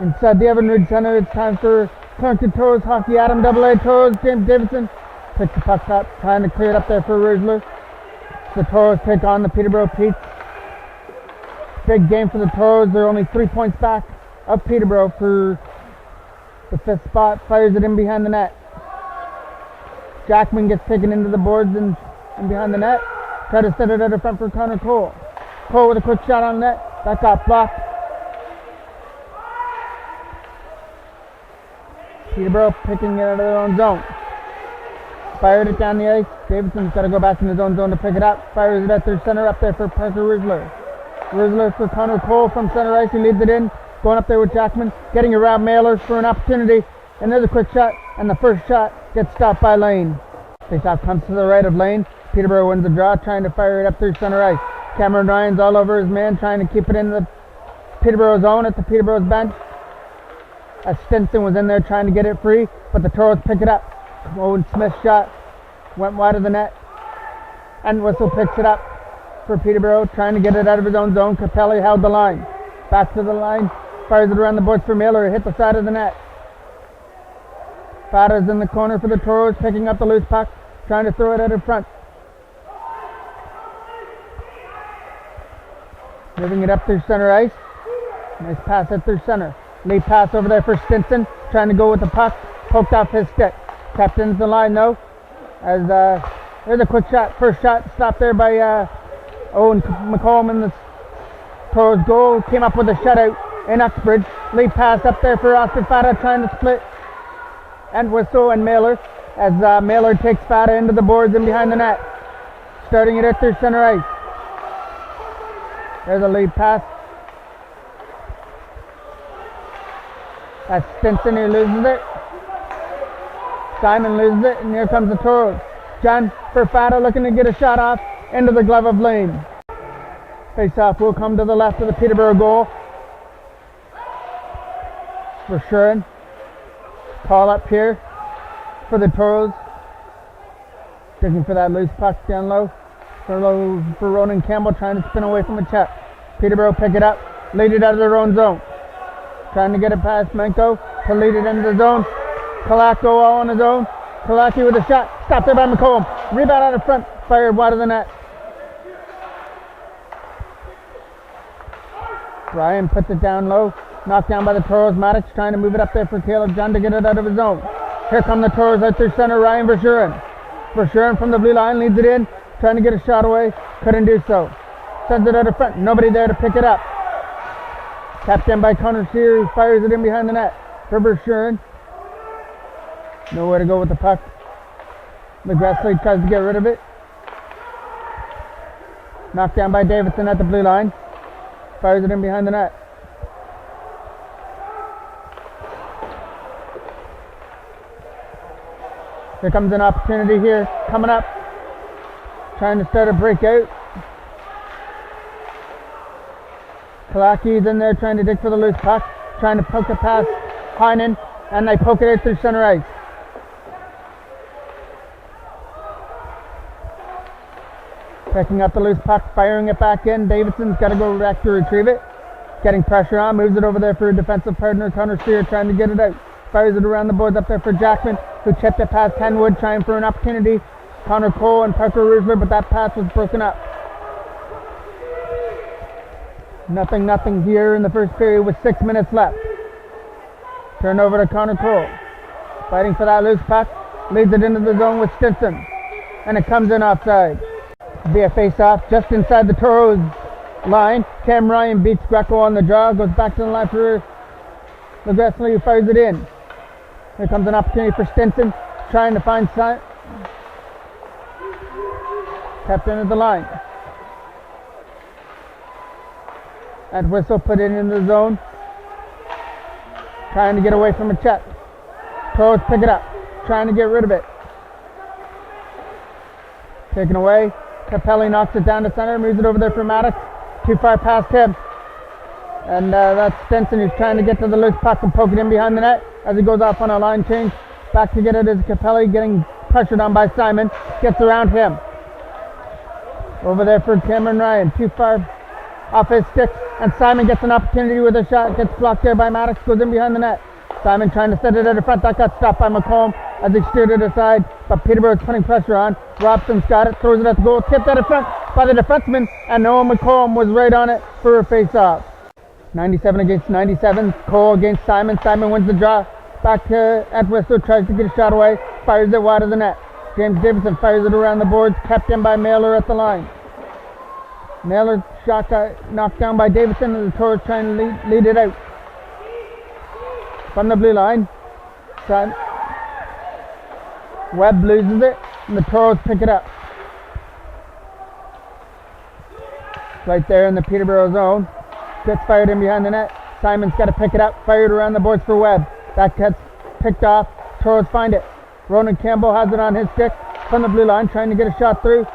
Inside the Evan Ridge Center, it's time for Clarington Toros hockey. Adam AA Toros, James Davidson picks the puck up, trying to clear it up there for Ruzler. The Toros take on the Peterborough Petes. Big game for the Toros. They're only 3 points back of Peterborough for the 5th spot. Fires it in behind the net. Jackman gets taken into the boards and behind the net. Try to set it out of front for Connor Cole. Cole with a quick shot on net. That got blocked. Peterborough picking it out of their own zone. Fired it down the ice. Davidson's got to go back in his own zone to pick it up. Fires it at their center up there for Parker Ruzler. Ruzler for Connor Cole from center ice. He leads it in. Going up there with Jackman. Getting around Mailer for an opportunity. And there's a quick shot. And the first shot gets stopped by Lane. Faceoff comes to the right of Lane. Peterborough wins the draw, trying to fire it up through center ice. Cameron Ryan's all over his man, trying to keep it in the Peterborough zone at the Peterborough's bench. As Stinson was in there trying to get it free, but the Toros pick it up. Owen Smith's shot went wide of the net. And Whistle picks it up for Peterborough, trying to get it out of his own zone. Capelli held the line. Back to the line, fires it around the boards for Mailer. It hit the side of the net. Fada's in the corner for the Toros, picking up the loose puck, trying to throw it out in front. Moving it up through center ice. Nice pass at through center. Lead pass over there for Stinson, trying to go with the puck. Poked off his stick. Kept into the line though. As there's a quick shot. First shot stopped there by Owen McCollum in the Toros goal. Came up with a shutout in Uxbridge. Lead pass up there for Oscar Fada, trying to split. And Whistle and Mailer. As Mailer takes Fada into the boards and behind the net. Starting it at their center ice. There's a lead pass. That's Stinson who loses it. Simon loses it, and here comes the Toros. John for Fada looking to get a shot off into the glove of Lane. Face-off will come to the left of the Peterborough goal. For Shuren. Call up here for the Toros. Looking for that loose puck down low. For Ronan Campbell, trying to spin away from a check. Peterborough pick it up, lead it out of their own zone. Trying to get it past Menko to lead it into the zone. Kalako all on his own. Kalaki with a shot. Stopped there by McCollum. Rebound out of front. Fired wide of the net. Ryan puts it down low. Knocked down by the Toros. Maddox trying to move it up there for Caleb John to get it out of his zone. Here come the Toros out through center. Ryan Verschuren. Verschuren from the blue line leads it in. Trying to get a shot away. Couldn't do so. Sends it out of front. Nobody there to pick it up. Tapped in by Connor Sear, who fires it in behind the net. For Verschuren. Nowhere to go with the puck. McGressley tries to get rid of it. Knocked down by Davidson at the blue line. Fires it in behind the net. Here comes an opportunity here. Coming up. Trying to start a breakout. Kalaki's in there trying to dig for the loose puck. Trying to poke it past Heinen. And they poke it out through center ice. Picking up the loose puck, firing it back in. Davidson's got to go back to retrieve it. Getting pressure on, moves it over there for a defensive partner. Connor Steer trying to get it out. Fires it around the boards up there for Jackman, who chipped it past Kenwood, trying for an opportunity. Connor Cole and Parker Ruzler, but that pass was broken up. Nothing here in the first period with 6 minutes left. Turn over to Connor Cole. Fighting for that loose puck. Leads it into the zone with Stinson. And it comes in offside. Be a face-off just inside the Toros line. Cam Ryan beats Greco on the draw. Goes back to the line for McGressley, who fires it in. Here comes an opportunity for Stinson. Trying to find Simon. Kept into the line. And Whistle put it in the zone. Trying to get away from a check. Toros pick it up. Trying to get rid of it. Taken away. Capelli knocks it down to center. Moves it over there for Maddox. Too far past him. And that's Stinson who's trying to get to the loose puck and poke it in behind the net as he goes off on a line change. Back to get it is Capelli, getting pressured on by Simon. Gets around him. Over there for Cameron Ryan. Too far off his stick. and Simon gets an opportunity with a shot, gets blocked there by Maddox, goes in behind the net. Simon trying to set it at the front, that got stopped by McComb as he steered it aside, but Peterborough's putting pressure on. Robson's got it, throws it at the goal, tipped at the front by the defenseman, and Noah McComb was right on it for a face-off. 97 against 97, Cole against Simon. Simon wins the draw, back to Entwistle, tries to get a shot away, fires it wide of the net. James Davidson fires it around the boards, kept in by Mailer at the line. Mailer's shot got knocked down by Davidson, and the Toros trying to lead it out. From the blue line, Webb loses it, and the Toros pick it up. Right there in the Peterborough zone. Gets fired in behind the net. Simon's got to pick it up, fired around the boards for Webb. That gets picked off. Toros find it. Ronan Campbell has it on his stick from the blue line, trying to get a shot through.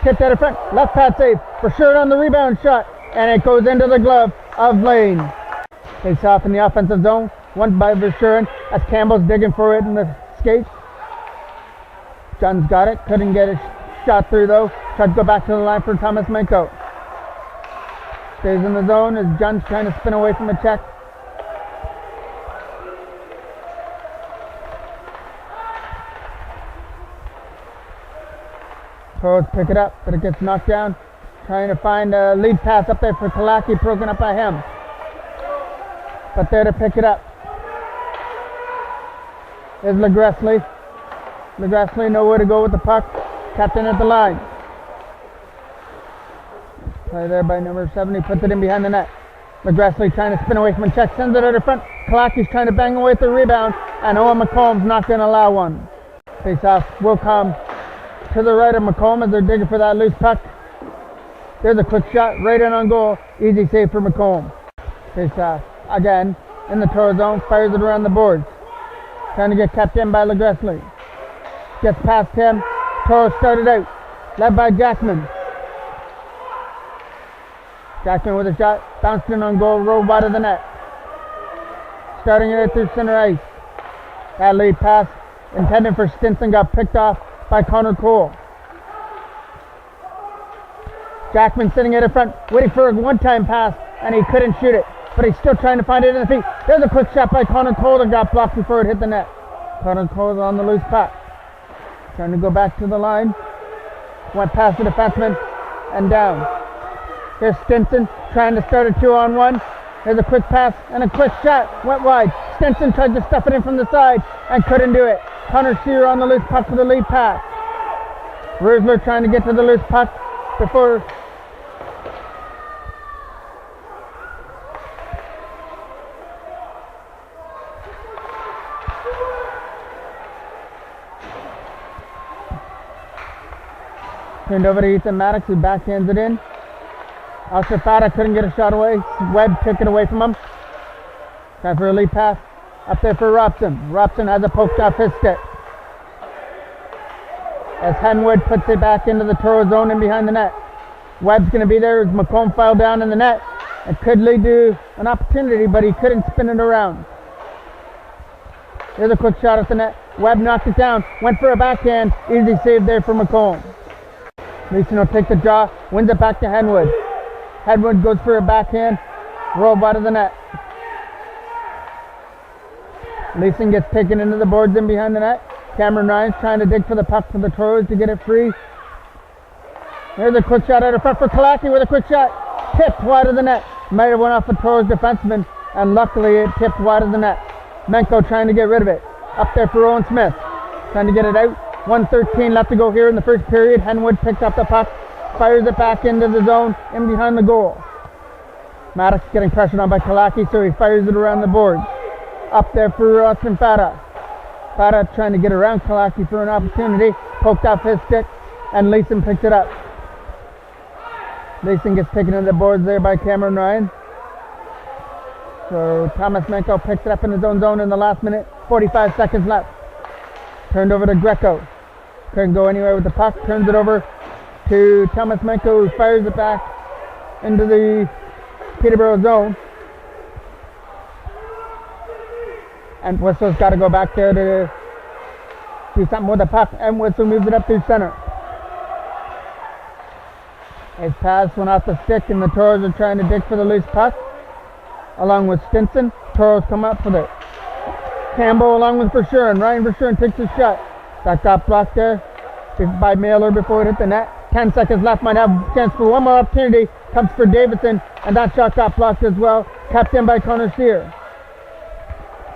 Tipped out of front, left pad save for sure on the rebound shot, and it goes into the glove of Lane. Face off in the offensive zone, won by Verschuren as Campbell's digging for it in the skates. John's got it, couldn't get a shot through though. Tried to go back to the line for Thomas Menko. Stays in the zone as John's trying to spin away from a check. Toros pick it up, but it gets knocked down. Trying to find a lead pass up there for Kalaki, broken up by him. But there to pick it up is LeGressley. LeGressley nowhere to go with the puck. Captain at the line. Play there by number 70, puts it in behind the net. LeGressley trying to spin away from a check, sends it out of front. Kalaki's trying to bang away at the rebound, and Owen McComb's not going to allow one. Face off will come to the right of McComb as they're digging for that loose puck. There's a quick shot right in on goal. Easy save for McComb. Face off again in the Toros zone, fires it around the boards. Trying to get kept in by LeGressley. Gets past him. Toros started out, led by Jackman. Jackman with a shot, bounced in on goal, rolled wide of the net. Starting it through center ice. That lead pass intended for Stinson got picked off by Connor Cole. Jackman sitting at the front, waiting for a one-time pass, and he couldn't shoot it, but he's still trying to find it in the feet. There's a quick shot by Connor Cole that got blocked before it hit the net. Connor Cole's on the loose puck. Trying to go back to the line. Went past the defenseman and down. Here's Stinson trying to start a 2-on-1. Here's a quick pass and a quick shot. Went wide. Stinson tried to stuff it in from the side and couldn't do it. Connor Shearer on the loose puck for the lead pass. Rusler trying to get to the loose puck before turned over to Ethan Maddox, who backhands it in. Alshafata couldn't get a shot away. Webb took it away from him. Time for a lead pass. Up there for Robson. Robson has a poked off his stick. As Henwood puts it back into the Toro zone and behind the net. Webb's going to be there as McComb fell down in the net. It could lead to an opportunity, but he couldn't spin it around. Here's a quick shot at the net. Webb knocked it down. Went for a backhand. Easy save there for McComb. Leeson will take the draw. Wins it back to Henwood. Henwood goes for a backhand. Rolled out of the net. Leeson gets taken into the boards in behind the net. Cameron Ryan's trying to dig for the puck for the Toros to get it free. There's a quick shot out of front for Kalaki with a quick shot. Tipped wide of the net. Might have went off a Toros defenseman, and luckily it tipped wide of the net. Menko trying to get rid of it. Up there for Owen Smith. Trying to get it out. 1:13 left to go here in the first period. Henwood picks up the puck. Fires it back into the zone in behind the goal. Maddox getting pressured on by Kalaki, so he fires it around the boards. Up there for Austin Fata. Fata trying to get around Kalaki for an opportunity. Poked off his stick, and Leeson picks it up. Leeson gets taken to the boards there by Cameron Ryan. So Thomas Menko picks it up in his own zone in the last minute. 45 seconds left. Turned over to Greco. Couldn't go anywhere with the puck. Turns it over to Thomas Menko, who fires it back into the Peterborough zone. And Whistle's got to go back there to do something with the puck. And Whistle moves it up through center. His pass went off the stick, and the Toros are trying to dig for the loose puck. Along with Stinson, Toros come up with it. Campbell along with Verschuren. Ryan Verschuren takes a shot. That got blocked there by Mailer before it hit the net. 10 seconds left, might have a chance for one more opportunity. Comes for Davidson, and that shot got blocked as well. Kept in by Connor Sear.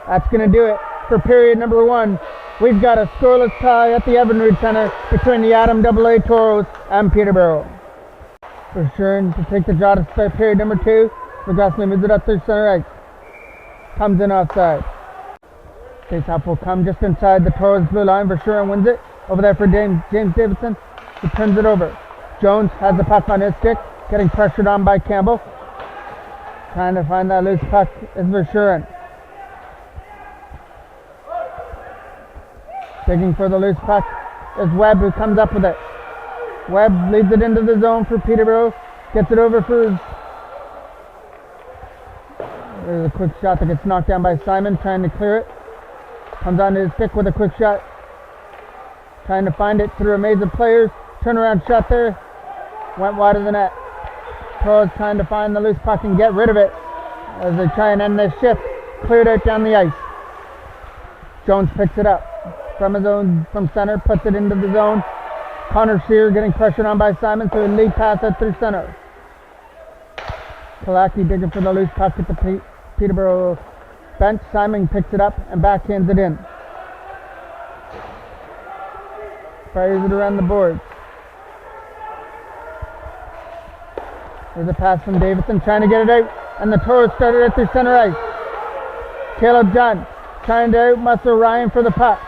That's going to do it for period number 1. We've got a scoreless tie at the Evinrude Centre between the Adam AA Toros and Peterborough. Verschuren to take the draw to start period number 2. McGrasley moves it up to center ice. Comes in offside. Faceoff will come just inside the Toros blue line. Verschuren wins it. Over there for James Davidson. He turns it over. Jones has the puck on his stick. Getting pressured on by Campbell. Trying to find that loose puck is Verschuren. Digging for the loose puck is Webb, who comes up with it. Webb leads it into the zone for Peterborough. Gets it over for... There's a quick shot that gets knocked down by Simon, trying to clear it. Comes onto his stick with a quick shot. Trying to find it through a maze of players. Turnaround shot there. Went wide of the net. Toros trying to find the loose puck and get rid of it as they try and end this shift. Cleared out down the ice. Jones picks it up from center, puts it into the zone. Connor Sear getting pressured on by Simon, so a lead pass out through center. Kalaki digging for the loose puck at the Peterborough bench. Simon picks it up and backhands it in. Fires it around the boards. There's a pass from Davidson trying to get it out, and the Toros started it through center ice. Caleb John trying to outmuscle Ryan for the puck.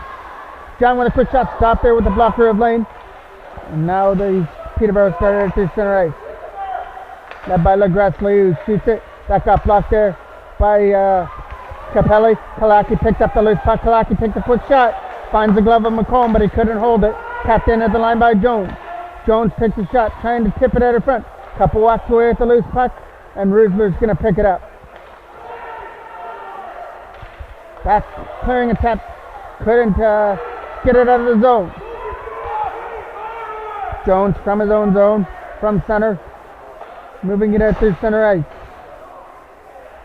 John with a quick shot, stop there with the blocker of Lane. And now the Peterborough started it through center ice. Led by Legrassley, who shoots it. That got blocked there by Capelli. Kalaki picked up the loose puck. Kalaki takes a quick shot. Finds the glove of McComb, but he couldn't hold it. Tapped in at the line by Jones. Jones takes a shot, trying to tip it out of front. Couple walks away with the loose puck, and Rusler's going to pick it up. That clearing attempt couldn't get it out of the zone. Jones from his own zone, from center, moving it out through center ice.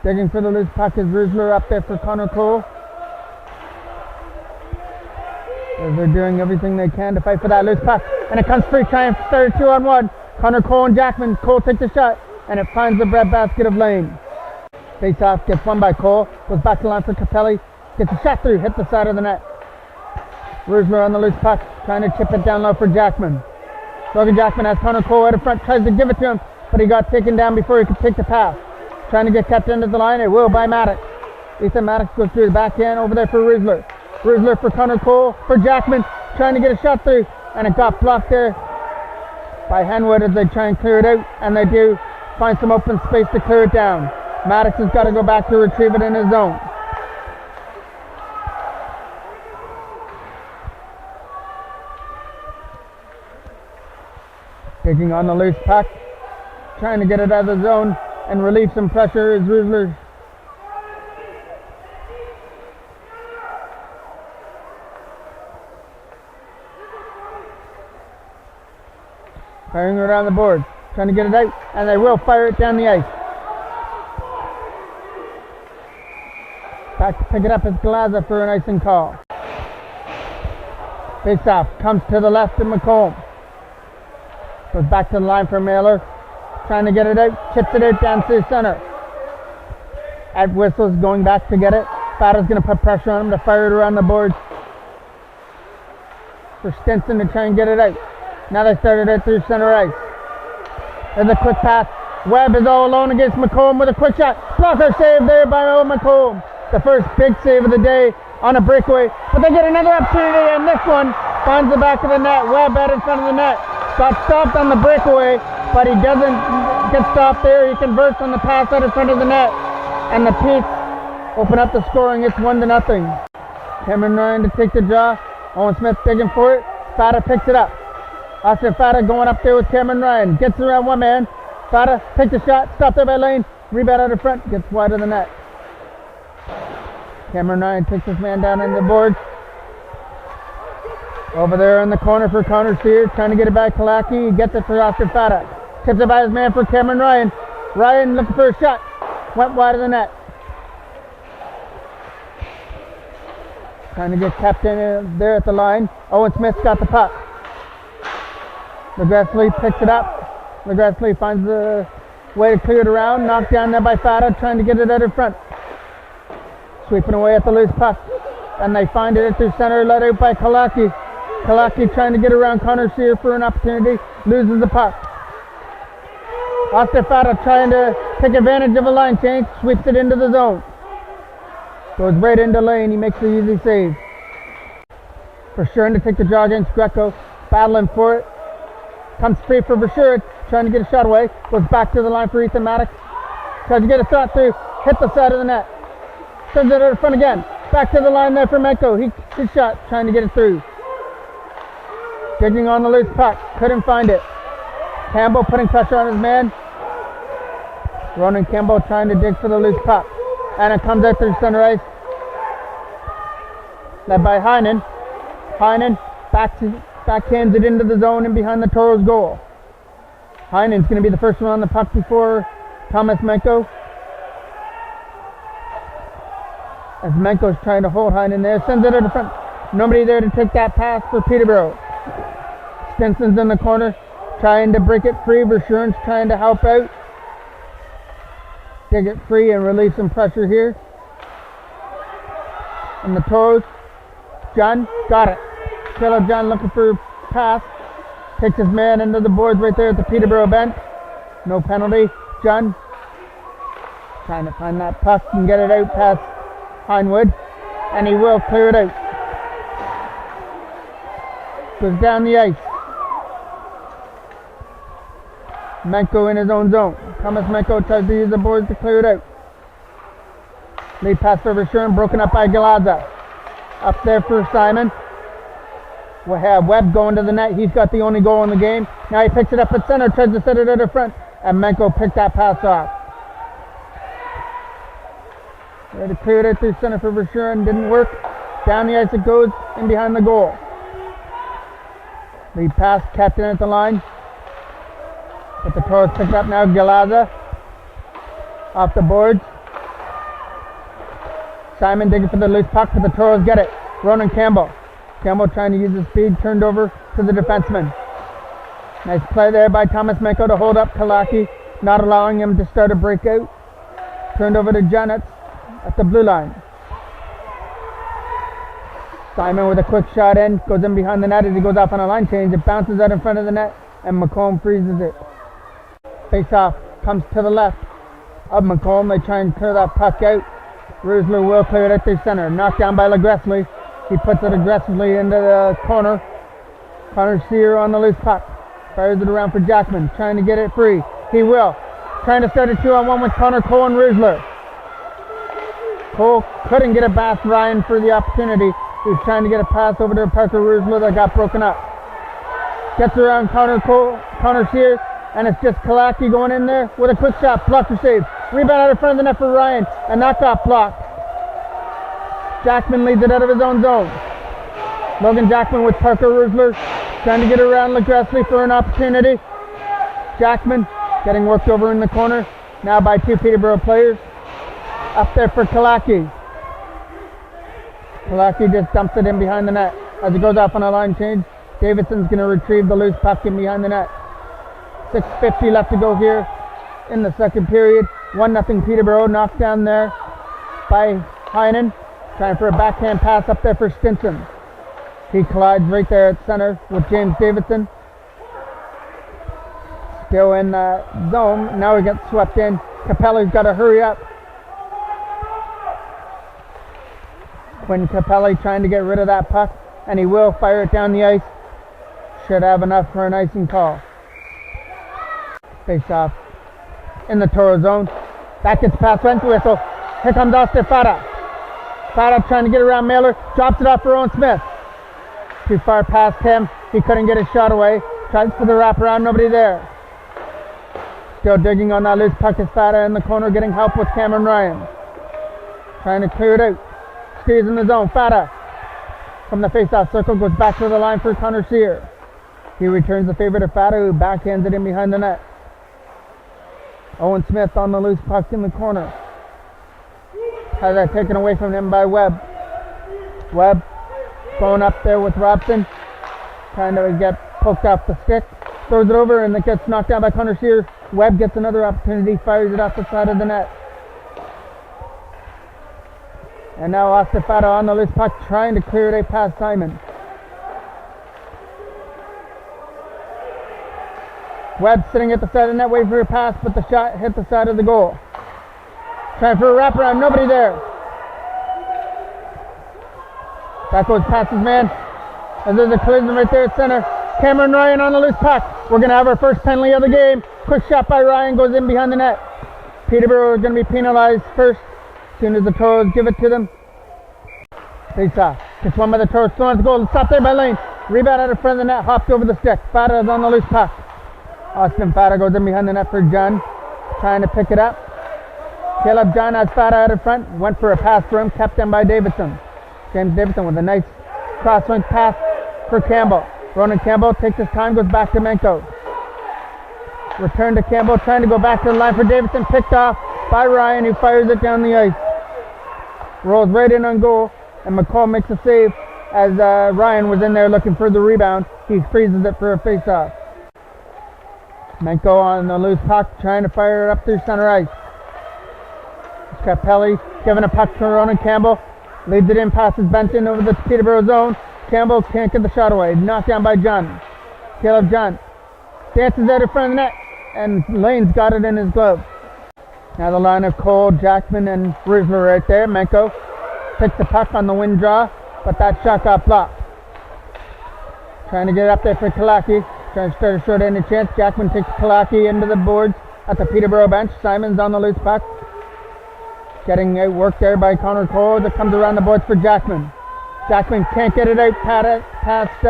Digging for the loose puck is Rusler up there for Connor Cole. As they're doing everything they can to fight for that loose puck. And it comes free, trying to start 2-on-1. Connor Cole and Jackman. Cole takes a shot, and it finds the breadbasket of Lane. Face-off gets won by Cole. Goes back to the line for Capelli. Gets a shot through, hit the side of the net. Rusler on the loose puck, trying to chip it down low for Jackman. Logan Jackman has Connor Cole out in front, tries to give it to him, but he got taken down before he could take the pass. Trying to get kept into the line, it will by Maddox. Ethan Maddox goes through the backhand over there for Rusler. Rusler for Connor Cole, for Jackman, trying to get a shot through, and it got blocked there by Henwood as they try and clear it out, and they do find some open space to clear it down. Maddox has got to go back to retrieve it in his zone. Taking on the loose puck, trying to get it out of the zone and relieve some pressure is Rusler. Firing around the board, trying to get it out, and they will fire it down the ice. Back to pick it up is Glaza for an icing call. Face off, comes to the left of McComb. Goes back to the line for Mailer, trying to get it out, chips it out down to the center. At Whistle's going back to get it. Fata's going to put pressure on him to fire it around the boards. For Stinson to try and get it out. Now they started it through center ice. There's a quick pass. Webb is all alone against McComb with a quick shot. Blocker save there by Owen McComb. The first big save of the day on a breakaway. But they get another opportunity, and this one finds the back of the net. Webb out in front of the net. Got stopped on the breakaway, but he doesn't get stopped there. He converts on the pass out in front of the net. And the Petes open up the scoring. It's 1-0. Cameron Ryan to take the draw. Owen Smith digging for it. Fata picks it up. Austin Fata going up there with Cameron Ryan. Gets around one man. Fata takes a shot. Stopped there by Lane. Rebound out of front. Gets wide of the net. Cameron Ryan takes his man down in the boards. Over there in the corner for Connor Sears. Trying to get it back to Lackey. He gets it for Austin Fata. Tips it by his man for Cameron Ryan. Ryan looking for a shot. Went wide of the net. Trying to get kept in there at the line. Owen Smith's got the puck. Legresley picks it up. Legresley finds the way to clear it around. Knocked down there by Fata, trying to get it out in front. Sweeping away at the loose puck. And they find it at their center, let out by Kalaki. Kalaki trying to get around Connor Sear for an opportunity. Loses the puck. Oscar Fata trying to take advantage of a line change. Sweeps it into the zone. Goes right into lane. He makes the easy save. Verschuren to take the draw against Greco. Battling for it. Comes free for Verschuren. Trying to get a shot away. Goes back to the line for Ethan Maddox. Tries to get a shot through. Hit the side of the net. Sends it out in front again. Back to the line there for Menko. His shot. Trying to get it through. Digging on the loose puck. Couldn't find it. Campbell putting pressure on his man. Ronan Campbell trying to dig for the loose puck. And it comes out through center ice. Led by Heinen. Heinen backhands it into the zone and behind the Toros goal. Heinen's going to be the first one on the puck before Thomas Menko. As Menko's trying to hold Heinen there. Sends it out in front. Nobody there to take that pass for Peterborough. Stinson's in the corner. Trying to break it free. Verschuren's trying to help out. Dig it free and relieve some pressure here. And the Toros. John got it. Caleb John looking for a pass. Takes his man into the boards right there at the Peterborough bench. No penalty. John trying to find that puck and get it out past Hinewood. And he will clear it out. Goes down the ice. Menko in his own zone. Thomas Menko tries to use the boards to clear it out. Lead pass for Verschuren, broken up by Galaza. Up there for Simon. We'll have Webb going to the net. He's got the only goal in the game. Now he picks it up at center, tries to set it out in front. And Menko picked that pass off. Ready to clear it out through center for Verschuren. Didn't work. Down the ice it goes, in behind the goal. Lead pass, kept in at the line. But the Toros pick it up now. Galaza off the boards. Simon digging for the loose puck, but the Toros get it. Ronan Campbell. Campbell trying to use his speed, turned over to the defenseman. Nice play there by Thomas Menko to hold up Kalaki, not allowing him to start a breakout. Turned over to Janets at the blue line. Simon with a quick shot in, goes in behind the net as he goes off on a line change. It bounces out in front of the net, and McComb freezes it. Face off, comes to the left of McComb. They try and clear that puck out. Rusler will clear it at their center. Knocked down by Legresley. He puts it aggressively into the corner. Connor Sear on the loose puck. Fires it around for Jackman. Trying to get it free. He will. Trying to start a 2-on-1 with Connor Cole and Rusler. Cole couldn't get it past Ryan for the opportunity. He was trying to get a pass over to Parker Rusler that got broken up. Gets around Connor Sear. And it's just Kalaki going in there with a quick shot. Blocker save. Rebound out in front of the net for Ryan. And that got blocked. Jackman leads it out of his own zone. Logan Jackman with Parker Rusler. Trying to get around Legresley for an opportunity. Jackman getting worked over in the corner. Now by two Peterborough players. Up there for Kalaki. Kalaki just dumps it in behind the net. As it goes off on a line change, Davidson's going to retrieve the loose puck in behind the net. 6:50 left to go here in the second period. 1-0 Peterborough, knocked down there by Heinen. Trying for a backhand pass up there for Stinson. He collides right there at center with James Davidson. Still in the zone. Now he gets swept in. Capelli's got to hurry up. Quinn Capelli trying to get rid of that puck. And he will fire it down the ice. Should have enough for an icing call. Face off in the Toro zone. That gets past Wentwistle. Here comes Oscar Fata. Fata trying to get around Mailer. Drops it off for Owen Smith. Too far past him. He couldn't get his shot away. Tries for the wraparound. Nobody there. Still digging on that loose puck is Fata in the corner, getting help with Cameron Ryan. Trying to clear it out. Steers in the zone. Fata from the face-off circle goes back to the line for Connor Sear. He returns the favor to Fata, who backhands it in behind the net. Owen Smith on the loose puck in the corner. Has that taken away from him by Webb. Webb going up there with Robson. Trying to get poked off the stick. Throws it over and it gets knocked down by Connor Shear. Webb gets another opportunity. Fires it off the side of the net. And now Austin Fata on the loose puck trying to clear it out past Simon. Webb sitting at the side of the net waiting for a pass, but the shot hit the side of the goal. Trying for a wraparound, nobody there. That goes past his man. And there's a collision right there at center. Cameron Ryan on the loose puck. We're going to have our first penalty of the game. Quick shot by Ryan goes in behind the net. Peterborough is going to be penalized first. As soon as the Toros give it to them. Face off. Gets one by the Toros. Thrown at the goal. Stopped there by Lane. Rebound out of front of the net. Hopped over the stick. Fata is on the loose puck. Austin Fata goes in behind the net for John. Trying to pick it up. Caleb John has Fata out in front. Went for a pass for him. Kept in by Davidson. James Davidson with a nice cross-link pass for Campbell. Ronan Campbell takes his time. Goes back to Menko. Return to Campbell. Trying to go back to the line for Davidson. Picked off by Ryan, who fires it down the ice. Rolls right in on goal, and McCall makes a save as Ryan was in there looking for the rebound. He freezes it for a face-off. Menko on the loose puck, trying to fire it up through center ice. Scarpelli giving a puck to Ronan Campbell. Leads it in past his bench in over the Peterborough zone. Campbell can't get the shot away. Knocked down by John. Caleb John dances out in front of the net, and Lane's got it in his glove. Now the line of Cole, Jackman, and Riesler right there. Menko picks the puck on the wind draw, but that shot got blocked. Trying to get it up there for Kalaki. Trying to start a short-handed chance. Jackman takes Kalaki into the boards at the Peterborough bench. Simon's on the loose puck. Getting out work there by Connor Cole. That comes around the boards for Jackman. Jackman can't get it out past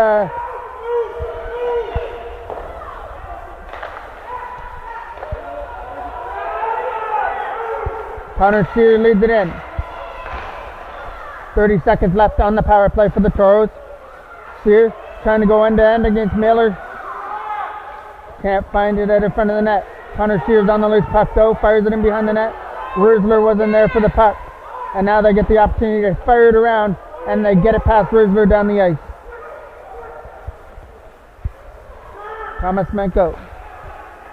Connor Shear leads it in. 30 seconds left on the power play for the Toros. Shear trying to go end-to-end against Miller. Can't find it out in front of the net. Connor Shear's on the loose puck though. Fires it in behind the net. Riesler wasn't there for the puck. And now they get the opportunity to fire it around, and they get it past Riesler down the ice. Thomas Menko.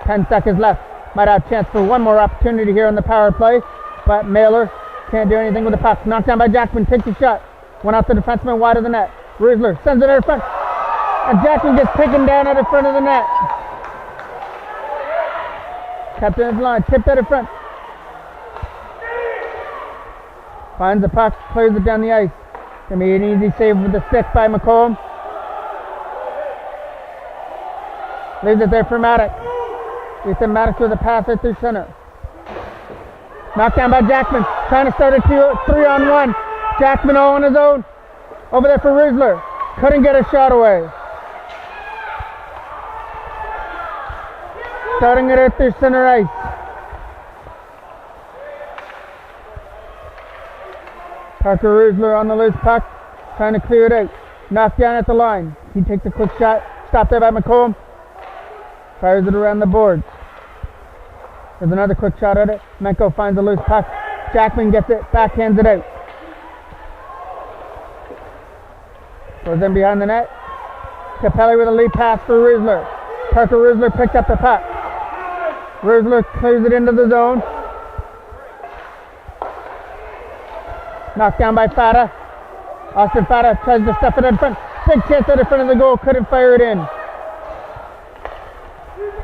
10 seconds left. Might have a chance for one more opportunity here on the power play. But Mailer can't do anything with the puck. Knocked down by Jackman. Takes a shot. Went off the defenseman wide of the net. Riesler sends it out in front. And Jackman gets taken down out in front of the net. Kept in his line. Tipped out in front. Finds the puck. Clears it down the ice. Gonna be an easy save with the stick by McComb. Leaves it there for Maddox. Ethan Maddox with a pass right through center. Knocked down by Jackman. Trying to start a 3-on-1. Jackman all on his own. Over there for Riesler. Couldn't get a shot away. Starting it out through center ice. Parker Riesler on the loose puck. Trying to clear it out. Knocked down at the line. He takes a quick shot. Stopped there by McComb. Fires it around the boards. There's another quick shot at it. Menko finds a loose puck. Jackman gets it, backhands it out. Goes in behind the net. Capelli with a lead pass for Riesler. Parker Riesler picked up the puck. Riesler clears it into the zone. Knocked down by Fata. Austin Fata tries to stuff it in front. Big chance out in front of the goal. Couldn't fire it in.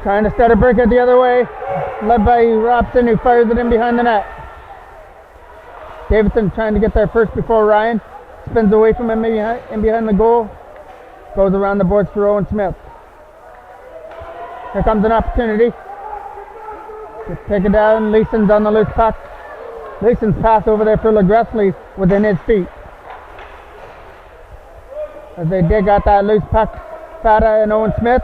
Trying to start a break it the other way. Led by Robson, who fires it in behind the net. Davidson trying to get there first before Ryan. Spins away from him in behind the goal. Goes around the boards for Owen Smith. Here comes an opportunity. Just take it down. Leeson's on the loose puck. Leeson's pass over there for LaGressley within his feet. As they dig out that loose puck, Fata and Owen Smith.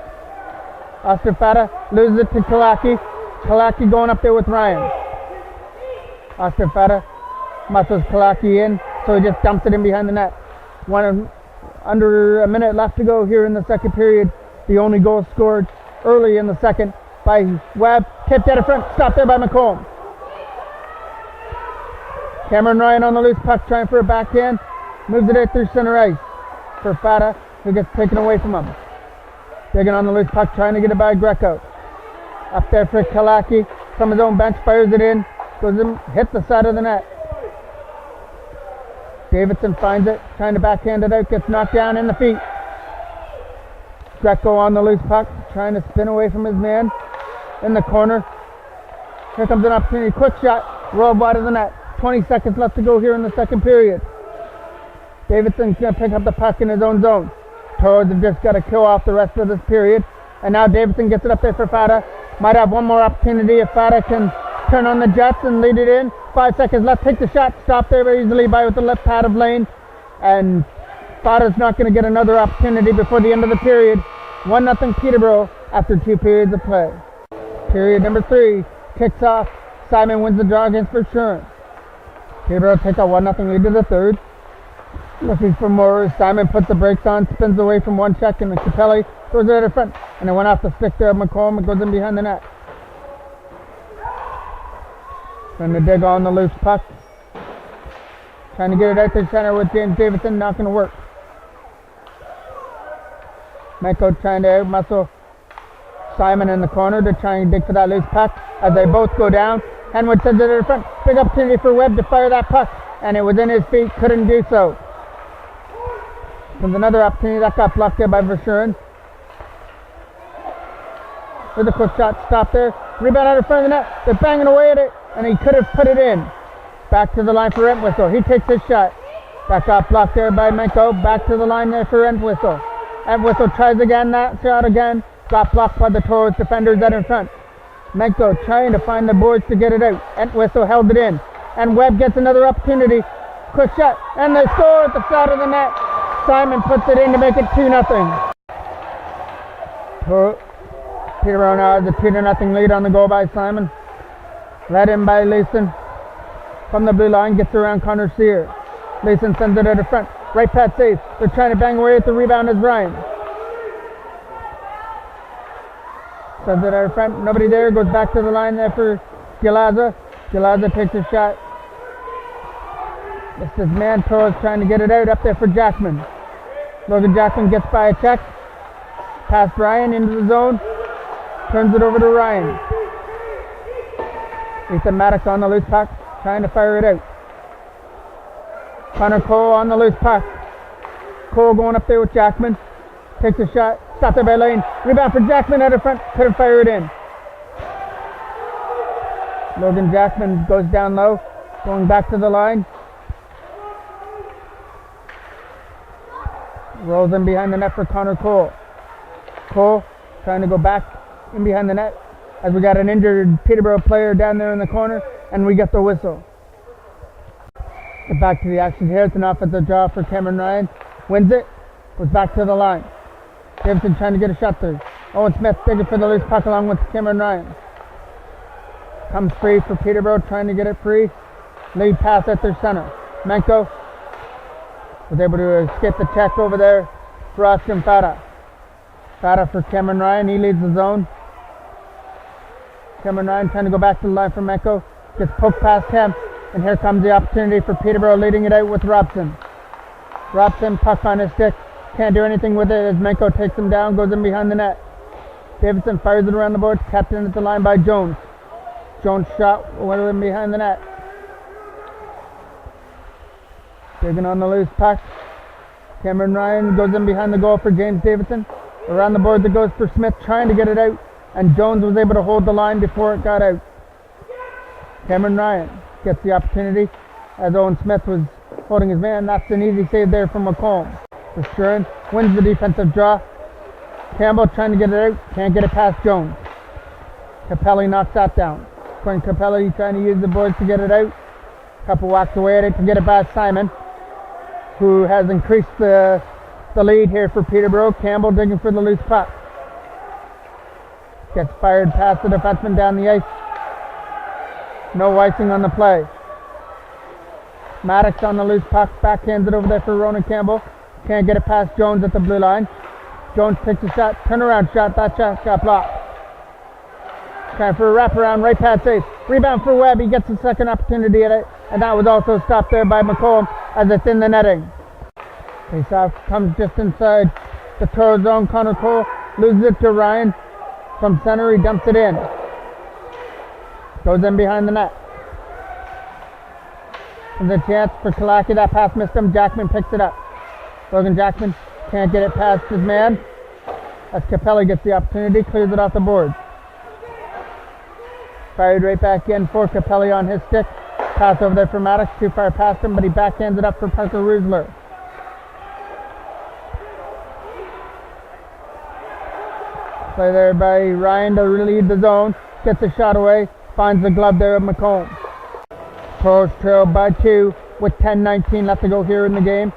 Austin Fata loses it to Kalaki. Kalaki going up there with Ryan. Austin Fata muscles Kalaki in, so he just dumps it in behind the net. Under a minute left to go here in the second period. The only goal scored early in the second by Webb. Tipped out of front, stopped there by McComb. Cameron Ryan on the loose puck, trying for a backhand. Moves it out through center ice for Fata, who gets taken away from him. Digging on the loose puck, trying to get it by Greco. Up there for Kalaki, from his own bench, fires it in. Goes in, hits the side of the net. Davidson finds it, trying to backhand it out, gets knocked down in the feet. Greco on the loose puck, trying to spin away from his man in the corner. Here comes an opportunity, quick shot, rolled wide of the net. 20 seconds left to go here in the second period. Davidson's going to pick up the puck in his own zone. Toros have just got to kill off the rest of this period. And now Davidson gets it up there for Fata. Might have one more opportunity if Fata can turn on the Jets and lead it in. 5 seconds left, take the shot, stop there very easily by with the left pad of lane. And Fata's not going to get another opportunity before the end of the period. 1-0 Peterborough after 2 periods of play. Period number 3 kicks off. Simon wins the draw against Versuren. Peterborough take a 1-0 lead to the third. Looking for more. Simon puts the brakes on, spins away from one check, and Capelli throws it out in front. And it went off the stick there of McComb. It goes in behind the net. Trying to dig on the loose puck. Trying to get it out to center with James Davidson. Not going to work. Mako trying to outmuscle Simon in the corner to try and dig for that loose puck. As they both go down, Henwood sends it in front. Big opportunity for Webb to fire that puck. And it was in his feet. Couldn't do so. There's another opportunity that got blocked there by Versuren. With a quick shot, stop there. Rebound out in front of the net. They're banging away at it, and he could have put it in. Back to the line for Entwistle. He takes his shot. That got blocked there by Menko. Back to the line there for Entwistle. Entwistle tries again, that shot again. Got blocked by the Toros defenders out in front. Menko trying to find the boards to get it out. Entwistle held it in. And Webb gets another opportunity. Quick shot, and they score at the side of the net. Simon puts it in to make it 2-0. Peterborough now has a 2-0 lead on the goal by Simon. Led in by Leeson. From the blue line, gets around Connor Sear. Leeson sends it out of front. Right pad safe. They're trying to bang away at the rebound as Ryan. Sends it out of front. Nobody there. Goes back to the line there for Gilazza. Gilazza takes a shot. This is man. Toros trying to get it out up there for Jackman. Logan Jackman gets by a check. Past Ryan into the zone. Turns it over to Ryan. Ethan Maddox on the loose puck. Trying to fire it out. Connor Cole on the loose puck. Cole going up there with Jackman. Takes a shot. Stopped there by Lane. Rebound for Jackman out of front. Couldn't fire it in. Logan Jackman goes down low. Going back to the line. Rolls in behind the net for Connor Cole. Cole trying to go back in behind the net as we got an injured Peterborough player down there in the corner, and we get the whistle. Get back to the action here. It's an offensive draw for Cameron Ryan. Wins it. Goes back to the line. Davidson trying to get a shot through. Owen Smith digging for the loose puck along with Cameron Ryan. Comes free for Peterborough, trying to get it free. Lead pass at their center. Menko was able to escape the check over there for Austin Fata. Fata for Cameron Ryan. He leads the zone. Cameron Ryan trying to go back to the line for Menko. Gets poked past him. And here comes the opportunity for Peterborough, leading it out with Robson. Robson, puck on his stick. Can't do anything with it as Menko takes him down, goes in behind the net. Davidson fires it around the boards, kept in at the line by Jones. Jones shot went in behind the net. Digging on the loose puck. Cameron Ryan goes in behind the goal for James Davidson. Around the boards it goes for Smith, trying to get it out. And Jones was able to hold the line before it got out. Cameron Ryan gets the opportunity as Owen Smith was holding his man. That's an easy save there from McComb. Versuren wins the defensive draw. Campbell trying to get it out. Can't get it past Jones. Capelli knocks that down. Quentin Capelli trying to use the boards to get it out. Couple whacks away at it to get it past Simon, who has increased the lead here for Peterborough. Campbell digging for the loose puck. Gets fired past the defenseman down the ice. No icing on the play. Maddox on the loose puck. Backhands it over there for Ronan Campbell. Can't get it past Jones at the blue line. Jones takes a shot. Turnaround shot. That shot got blocked. Trying for a wraparound, right past safe. Rebound for Webb, he gets a second opportunity at it, and that was also stopped there by McComb as it's in the netting. Face-off comes just inside the Toros zone. Connor Cole loses it to Ryan. From center, he dumps it in. Goes in behind the net. There's a chance for Kalaki. That pass missed him. Jackman picks it up. Logan Jackman can't get it past his man. As Capelli gets the opportunity, clears it off the board. Fired right back in for Capelli on his stick. Pass over there for Maddox. Too far past him, but he backhands it up for Parker Rusler. Play there by Ryan to lead the zone. Gets a shot away. Finds the glove there of McComb. Toros trail by 2 with 10:19 left to go here in the game.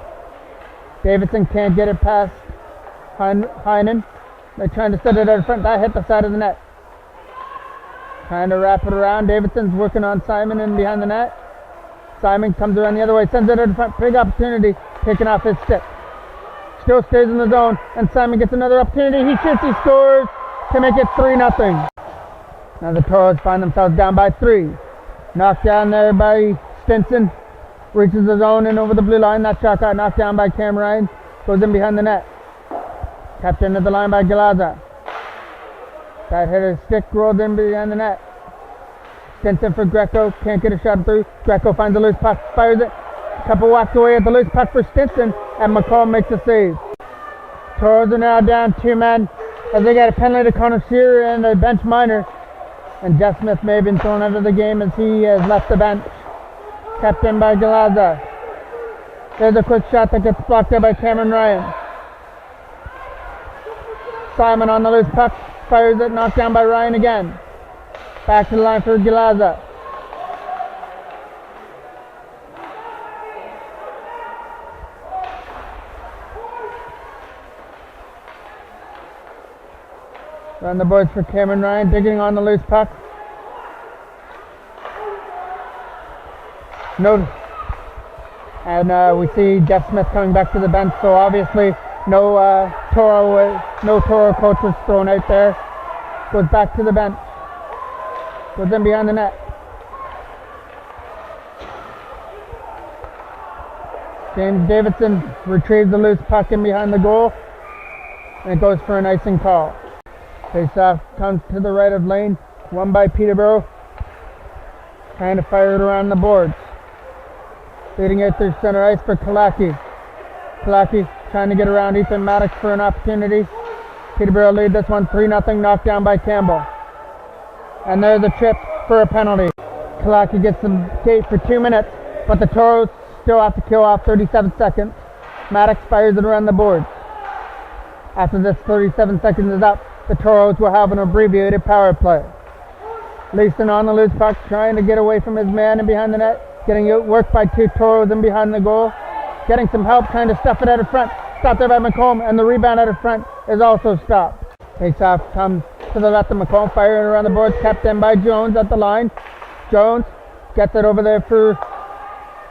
Davidson can't get it past Heinen. They're trying to set it out front. That hit the side of the net. Trying to wrap it around. Davidson's working on Simon in behind the net. Simon comes around the other way, sends it out front. Big opportunity, taking off his stick. Still stays in the zone, and Simon gets another opportunity. He shoots, he scores to make it 3-0. Now the Toros find themselves down by 3. Knocked down there by Stinson. Reaches the zone and over the blue line. That shot got knocked down by Cam Ryan. Goes in behind the net. Kept into the line by Galaza. That hit his stick, rolled in behind the net. Stinson for Greco. Can't get a shot through. Greco finds a loose puck. Fires it. Couple walks away at the loose puck for Stinson. And McCall makes a save. Toros are now down 2 men as they got a penalty to Connor Shearer and a bench minor. And Jeff Smith may have been thrown out of the game as he has left the bench. Kept in by Galaza. There's a quick shot that gets blocked there by Cameron Ryan. Simon on the loose puck. Fires it, knocked down by Ryan again. Back to the line for Galaza. Run the boards for Cameron Ryan, digging on the loose puck. No, and we see Jeff Smith coming back to the bench, so obviously no Toro coach was thrown out there. Goes back to the bench. Goes in behind the net. James Davidson retrieves the loose puck in behind the goal, and it goes for an icing call. Face-off comes to the right of lane, won by Peterborough. Trying to fire it around the boards. Leading out through center ice for Kalaki. Kalaki trying to get around Ethan Maddox for an opportunity. Peterborough lead this one 3-0, knocked down by Campbell. And there's a trip for a penalty. Kalaki gets the gate for 2 minutes, but the Toros still have to kill off 37 seconds. Maddox fires it around the boards. After this 37 seconds is up, the Toros will have an abbreviated power play. Leeson on the loose puck, trying to get away from his man and behind the net. Getting worked by 2 Toros in behind the goal. Getting some help, trying to stuff it out of front. Stopped there by McComb, and the rebound out of front is also stopped. Face-off comes to the left of McComb, firing around the boards, kept in by Jones at the line. Jones gets it over there for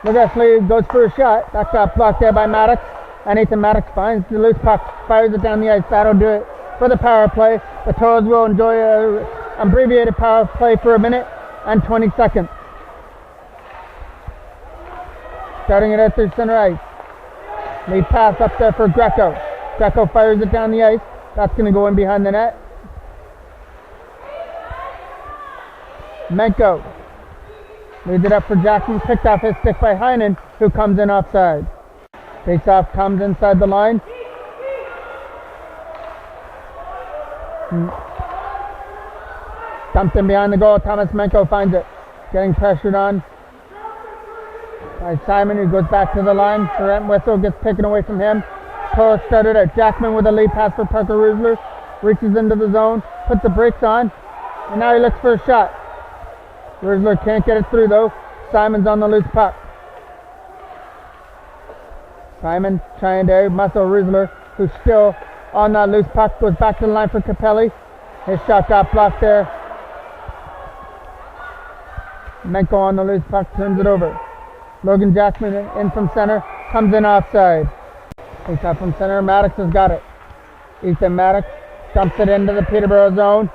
Legasley, goes for a shot. That got blocked there by Maddox. And Ethan Maddox finds the loose puck, fires it down the ice. That'll do it for the power play. The Toros will enjoy an abbreviated power play for 1 minute and 20 seconds. Starting it out through center ice. Lead pass up there for Greco. Greco fires it down the ice. That's going to go in behind the net. Menko leads it up for Jackson. Picked off his stick by Heinen, who comes in offside. Face-off comes inside the line. Dumped in behind the goal. Thomas Menko finds it. Getting pressured on by Simon, who goes back to the line. Brent Whistle gets taken away from him. Toros started out. Jackman with a lead pass for Parker Rusler. Reaches into the zone. Puts the brakes on. And now he looks for a shot. Rusler can't get it through though. Simon's on the loose puck. Simon trying to out-muscle Rusler, who's still on that loose puck. Goes back to the line for Capelli. His shot got blocked there. Menko on the loose puck, turns it over. Logan Jackman in from center, comes in offside. Takes out from center, Maddox has got it. Ethan Maddox dumps it into the Peterborough zone.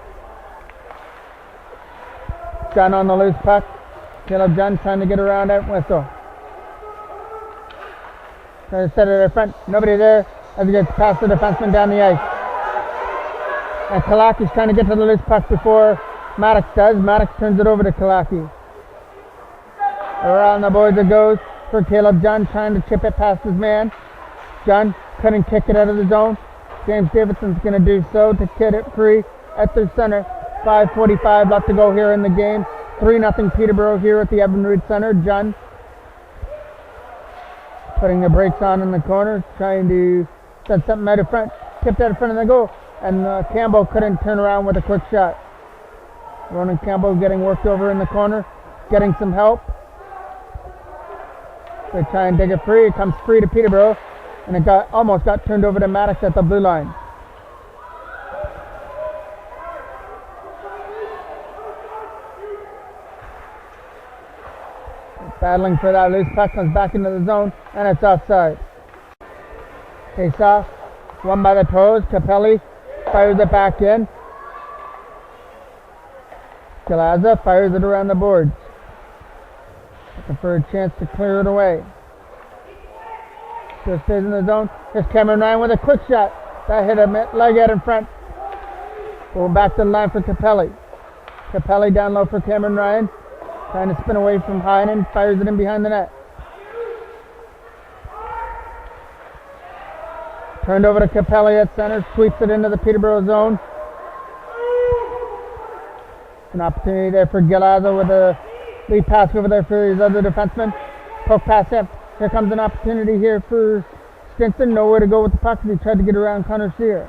John on the loose puck. Caleb John trying to get around that whistle. Trying to set it at front. Nobody there as he gets past the defenseman down the ice. And Kalaki's trying to get to the loose puck before Maddox does. Maddox turns it over to Kalaki. Around the boards it goes for Caleb John, trying to chip it past his man. John couldn't kick it out of the zone. James Davidson's going to do so to get it free at their center. 5:45 left to go here in the game. 3-0 Peterborough here at the Evan Reed Center. John putting the brakes on in the corner, trying to send something out of front. Tipped out in front of the goal, and Campbell couldn't turn around with a quick shot. Ronan Campbell getting worked over in the corner, getting some help. They try and dig it free. It comes free to Peterborough, and it almost got turned over to Maddox at the blue line. Battling for that loose puck, comes back into the zone, and it's offside. Face off, won by the Toros. Capelli fires it back in. Galaza fires it around the boards. Looking for a chance to clear it away. Still stays in the zone. Here's Cameron Ryan with a quick shot. That hit a leg out in front. Going back to the line for Capelli. Capelli down low for Cameron Ryan. Trying to spin away from Heinen. Fires it in behind the net. Turned over to Capelli at center. Sweeps it into the Peterborough zone. An opportunity there for Galaza with a lead pass over there for his other defenseman. Poke pass up. Here comes an opportunity here for Stinson. Nowhere to go with the puck as he tried to get around Connor Sear.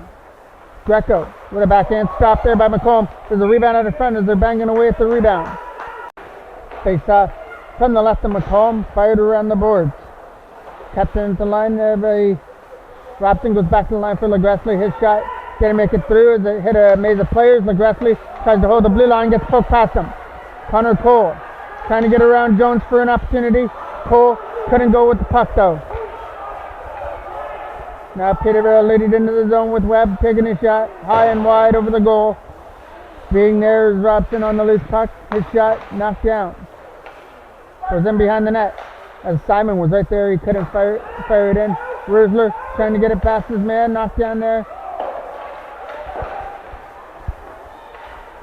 Greco with a backhand stop there by McComb. There's a rebound out in front as they're banging away at the rebound. Face off from the left of McComb. Fired around the boards. Kept it into the line there by Robson. Goes back to the line for LaGressley. His shot didn't make it through as it hit a maze of players. LaGressley tries to hold the blue line. Gets poked past him. Connor Cole trying to get around Jones for an opportunity. Cole couldn't go with the puck though. Now Peterborough leading into the zone with Webb taking a shot high and wide over the goal. Being there is Robson on the loose puck. His shot knocked down. Goes in behind the net. As Simon was right there, he couldn't fire it in. Rizzler trying to get it past his man. Knocked down there.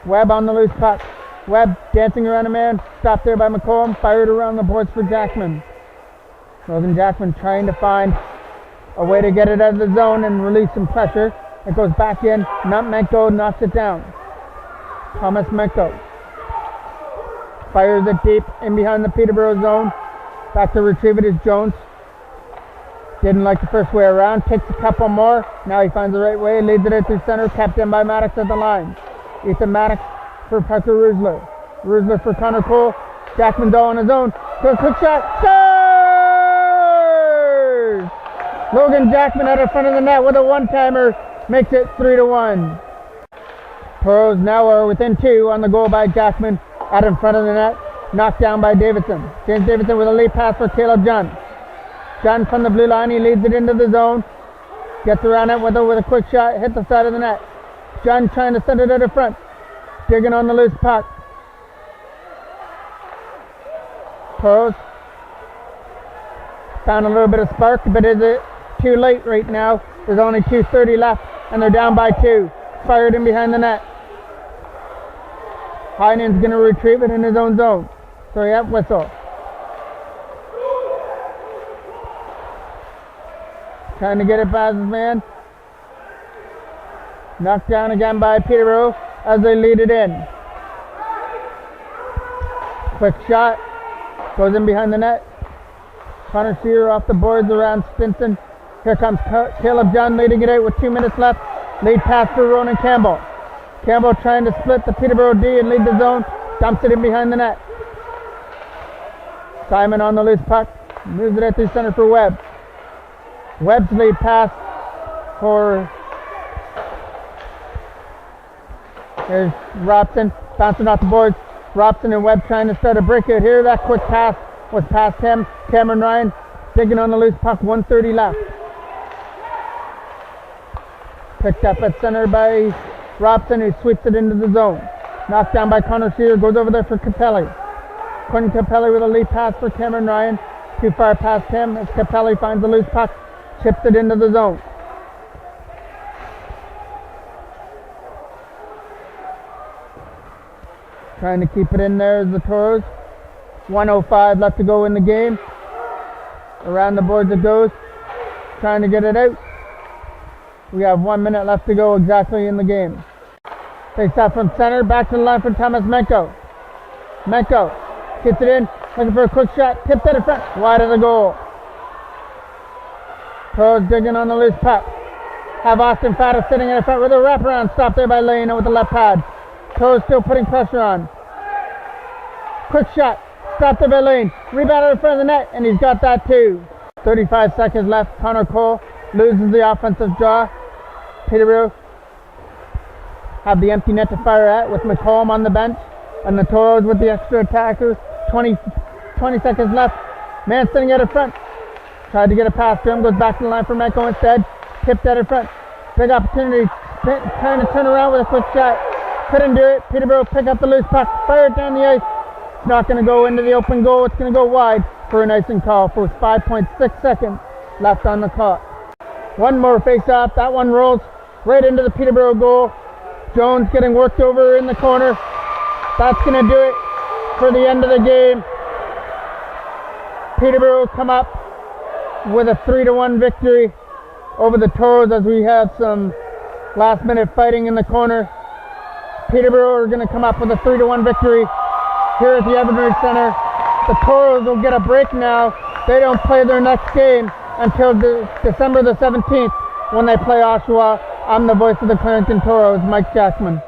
Webb on the loose puck. Webb dancing around a man. Stopped there by McComb. Fired around the boards for Jackman. Logan Jackman trying to find a way to get it out of the zone and release some pressure. It goes back in. Menko knocks it down. Thomas Menko fires it deep in behind the Peterborough zone. Back to retrieve it is Jones. Didn't like the first way around. Takes a couple more. Now he finds the right way. Leads it out through center. Kept in by Maddox at the line. Ethan Maddox for Parker Rizzler. Rizzler for Connor Cole. Jackman's all on his own. Goes quick shot. Scores! Logan Jackman out in front of the net with a one-timer. Makes it 3-1. Toros now are within 2 on the goal by Jackman. Out in front of the net. Knocked down by Davidson. James Davidson with a lead pass for Caleb John. John from the blue line. He leads it into the zone. Gets around it with a quick shot. Hit the side of the net. John trying to send it out in front. Digging on the loose puck. Toros found a little bit of spark, but is it too late right now? There's only 2:30 left, and they're down by 2. Fired in behind the net. Heinen's going to retrieve it in his own zone. So yeah, whistle. Trying to get it past his man. Knocked down again by Peterborough as they lead it in. Quick shot. Goes in behind the net. Connor Sear off the boards around Stinson. Here comes Caleb John leading it out with 2 minutes left. Lead pass for Ronan Campbell. Campbell trying to split the Peterborough D and lead the zone. Dumps it in behind the net. Simon on the loose puck. Moves it out through center for Webb. Webb's lead pass for... There's Robson bouncing off the boards. Robson and Webb trying to start a breakout here. That quick pass was past him. Cameron Ryan digging on the loose puck. 1:30 left. Picked up at center by Robson, who sweeps it into the zone. Knocked down by Connor Shearer, goes over there for Capelli. Quentin Capelli with a lead pass for Cameron Ryan. Too far past him as Capelli finds the loose puck, chips it into the zone. Trying to keep it in there is the Toros. 1:05 left to go in the game. Around the boards it goes. Trying to get it out. We have 1 minute left to go exactly in the game. Takes off from center, back to the line for Thomas Menko. Menko gets it in, looking for a quick shot, tipped it in front, wide of the goal. Toros digging on the loose puck. Have Austin Fata sitting in the front with a wraparound stop there by Lane with the left pad. Toros still putting pressure on. Quick shot, stopped there by Lane, rebounded in front of the net, and he's got that too. 35 seconds left. Connor Cole loses the offensive draw. Peterborough have the empty net to fire at with McCollum on the bench, and the Toros with the extra attacker. 20 seconds left. Man sitting out in front. Tried to get a pass to him, goes back to the line for Menko instead. Tipped out in front. Big opportunity. Trying to turn around with a quick shot. Couldn't do it. Peterborough pick up the loose puck, fire it down the ice. It's not going to go into the open goal. It's going to go wide for an icing call for 5.6 seconds left on the clock. One more face-off. That one rolls right into the Peterborough goal. Jones getting worked over in the corner. That's going to do it for the end of the game. Peterborough come up with a 3-1 victory over the Toros as we have some last-minute fighting in the corner. Peterborough are going to come up with a 3-1 victory here at the Everbridge Center. The Toros will get a break now. They don't play their next game until December the 17th when they play Oshawa. I'm the voice of the Clarington Toros, Mike Jackman.